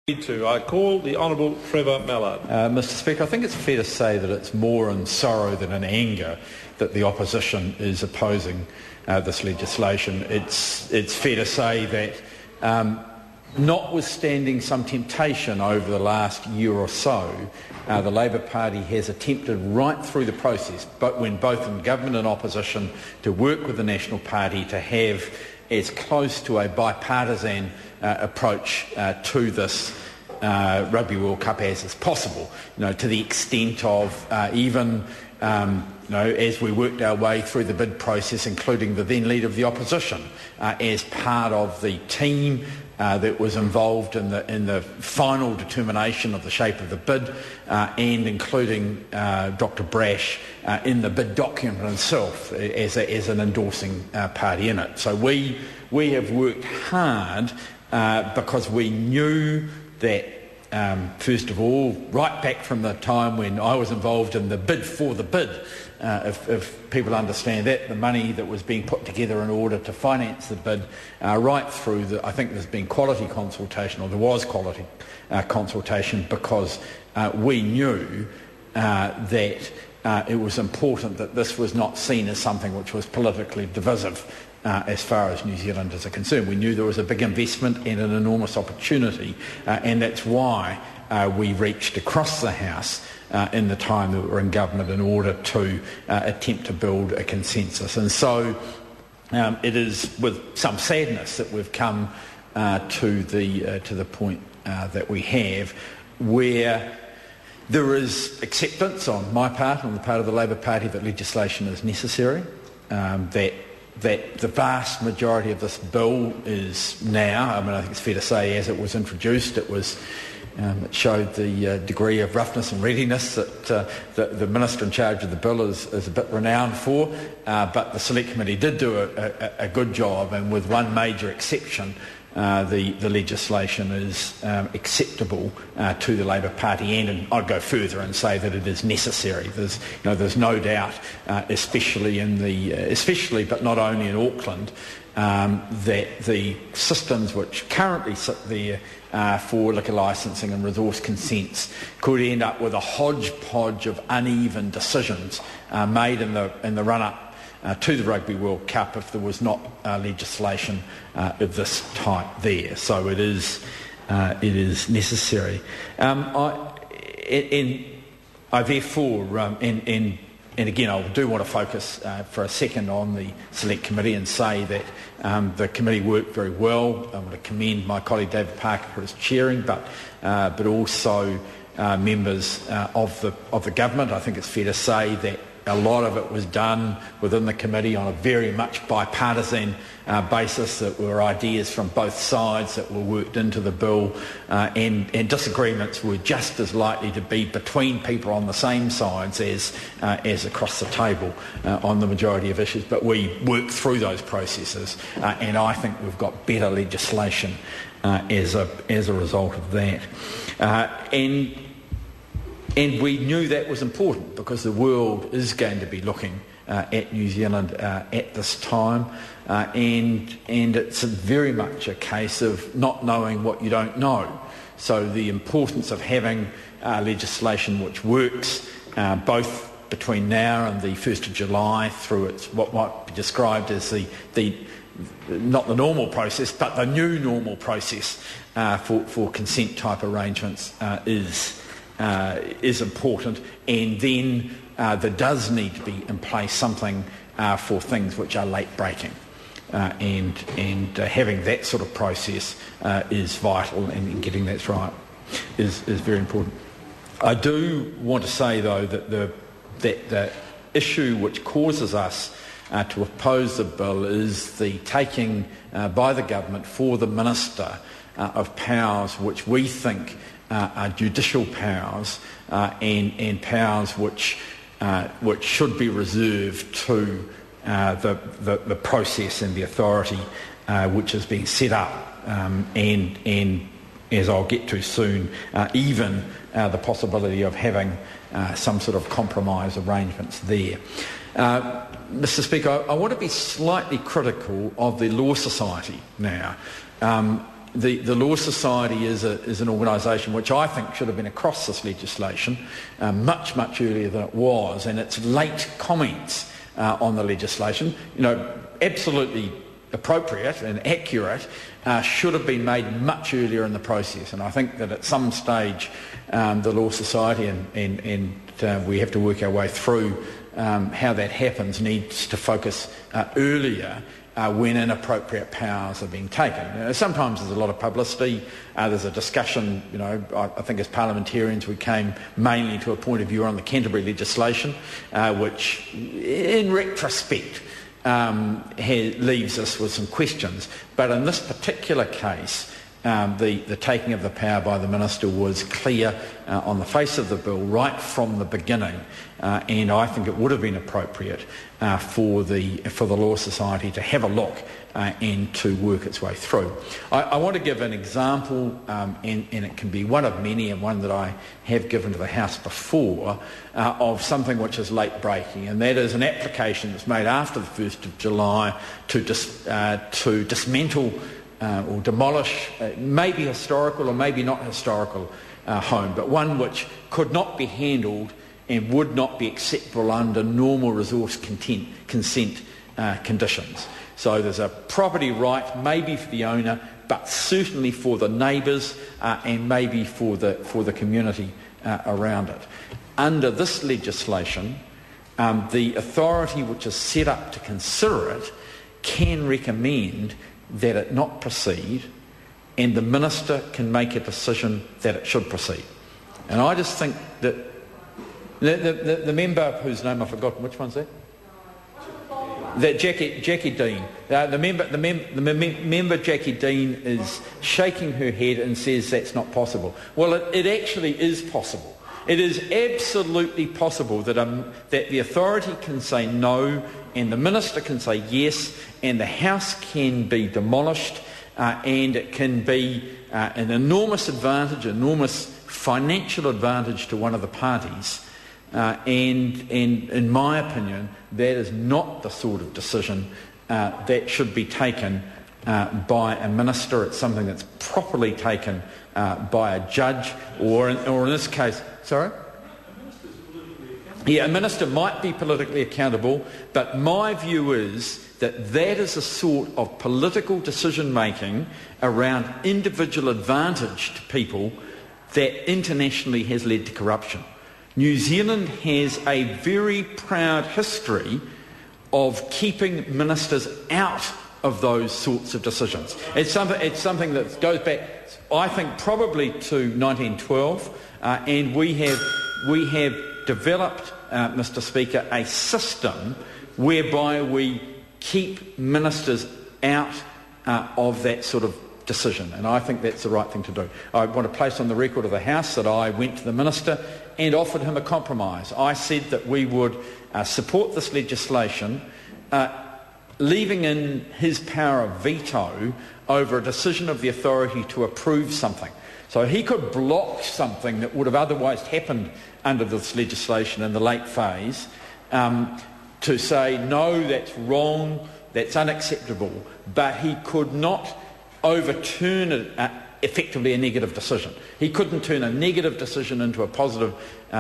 I call the Honourable Trevor Mallard. Mr Speaker, I think it's fair to say that it's more in sorrow than in anger that the opposition is opposing this legislation. It's fair to say that notwithstanding some temptation over the last year or so, the Labour Party has attempted right through the process, but when both in government and opposition, to work with the National Party to have as close to a bipartisan approach to this Rugby World Cup as is possible, to the extent of even as we worked our way through the bid process, including the then leader of the opposition as part of the team that was involved in the final determination of the shape of the bid, and including Dr Brash in the bid document itself as an endorsing party in it. So we have worked hard because we knew that, first of all, right back from the time when I was involved in the bid for the bid, if people understand that, the money that was being put together in order to finance the bid, right through I think there's been quality consultation, or there was quality consultation, because we knew that it was important that this was not seen as something which was politically divisive as far as New Zealanders are concerned. We knew there was a big investment and an enormous opportunity, and that's why we reached across the House in the time that we were in government in order to attempt to build a consensus. And so it is with some sadness that we've come to the point that we have, where there is acceptance on my part, on the part of the Labour Party, that legislation is necessary, that the vast majority of this bill is now, I think it's fair to say, as it was introduced, it showed the degree of roughness and readiness that the Minister in charge of the bill is a bit renowned for, but the Select Committee did do a good job, and with one major exception, the legislation is acceptable to the Labour Party, and I'd go further and say that it is necessary. There's no doubt, especially but not only in Auckland, that the systems which currently sit there for liquor licensing and resource consents could end up with a hodgepodge of uneven decisions made in the run-up to the Rugby World Cup if there was not legislation of this type there. So it is necessary. I therefore, and again, I do want to focus for a second on the Select Committee and say that the committee worked very well. I want to commend my colleague David Parker for his chairing, but also members of the government. I think it's fair to say that a lot of it was done within the committee on a very much bipartisan basis, that were ideas from both sides that were worked into the bill, and disagreements were just as likely to be between people on the same sides as across the table on the majority of issues. But we worked through those processes, and I think we've got better legislation as a result of that. And we knew that was important because the world is going to be looking at New Zealand at this time, and it's very much a case of not knowing what you don't know. So the importance of having legislation which works both between now and the 1st of July through what might be described as the not the normal process, but the new normal process for consent type arrangements is important, and then there does need to be in place something for things which are late breaking, and having that sort of process is vital, and getting that right is very important. I do want to say though that the issue which causes us to oppose the bill is the taking by the government for the Minister of powers which we think are judicial powers, and powers which should be reserved to the process and the authority which is being set up, and as I'll get to soon, even the possibility of having some sort of compromise arrangements there. Mr Speaker, I want to be slightly critical of the Law Society now. the Law Society is an organisation which I think should have been across this legislation much earlier than it was, and its late comments on the legislation, absolutely appropriate and accurate, should have been made much earlier in the process. And I think that at some stage the Law Society and we have to work our way through how that happens, needs to focus earlier when inappropriate powers are being taken. Sometimes there's a lot of publicity, there's a discussion, I think as parliamentarians we came mainly to a point of view on the Canterbury legislation, which in retrospect leaves us with some questions. But in this particular case, the taking of the power by the Minister was clear on the face of the bill right from the beginning, and I think it would have been appropriate for the Law Society to have a look and to work its way through. I want to give an example, and it can be one of many and one that I have given to the House before, of something which is late breaking, and that is an application that's made after the 1st of July to dismantle or demolish, maybe historical or maybe not historical home, but one which could not be handled and would not be acceptable under normal resource consent conditions. So there's a property right, maybe for the owner, but certainly for the neighbours and maybe for the community around it. Under this legislation, the authority which is set up to consider it can recommend that it not proceed, and the Minister can make a decision that it should proceed. And I just think that the member whose name I've forgotten, which one's that? That Jackie Dean. The member Jackie Dean is shaking her head and says that's not possible. Well, it actually is possible. It is absolutely possible that the authority can say no, and the Minister can say yes, and the house can be demolished, and it can be an enormous advantage, enormous financial advantage to one of the parties. And in my opinion, that is not the sort of decision that should be taken by a Minister. It's something that's properly taken by a judge, or in this case, sorry? Yeah, a Minister might be politically accountable, but my view is that is a sort of political decision-making around individual advantage to people that internationally has led to corruption. New Zealand has a very proud history of keeping ministers out of those sorts of decisions. It's something that goes back, I think, probably to 1912, and we have developed, Mr. Speaker, a system whereby we keep ministers out of that sort of decision, and I think that's the right thing to do. I want to place on the record of the House that I went to the Minister and offered him a compromise. I said that we would support this legislation, leaving in his power of veto over a decision of the authority to approve something. So he could block something that would have otherwise happened under this legislation in the late phase, to say, no, that's wrong, that's unacceptable, but he could not overturn effectively a negative decision. He couldn't turn a negative decision into a positive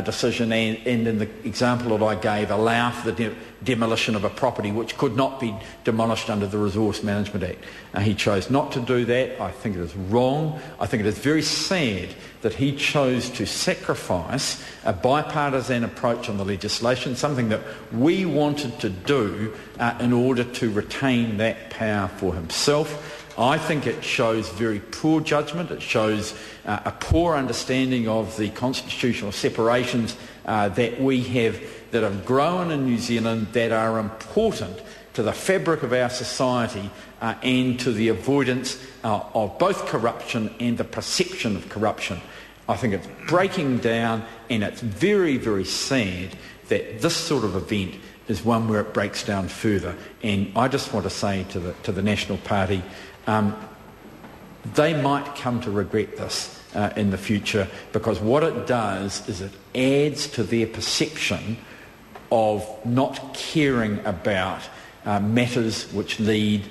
decision, and in the example that I gave, allow for the demolition of a property which could not be demolished under the Resource Management Act. He chose not to do that. I think it is wrong. I think it is very sad that he chose to sacrifice a bipartisan approach on the legislation, something that we wanted to do in order to retain that power for himself. I think it shows very poor judgment. It shows a poor understanding of the constitutional separations that we have, that have grown in New Zealand, that are important to the fabric of our society and to the avoidance of both corruption and the perception of corruption. I think it's breaking down, and it's very, very sad that this sort of event is one where it breaks down further. And I just want to say to the National Party, they might come to regret this in the future, because what it does is it adds to their perception of not caring about matters which lead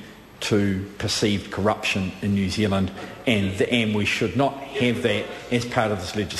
to perceived corruption in New Zealand, and we should not have that as part of this legislation.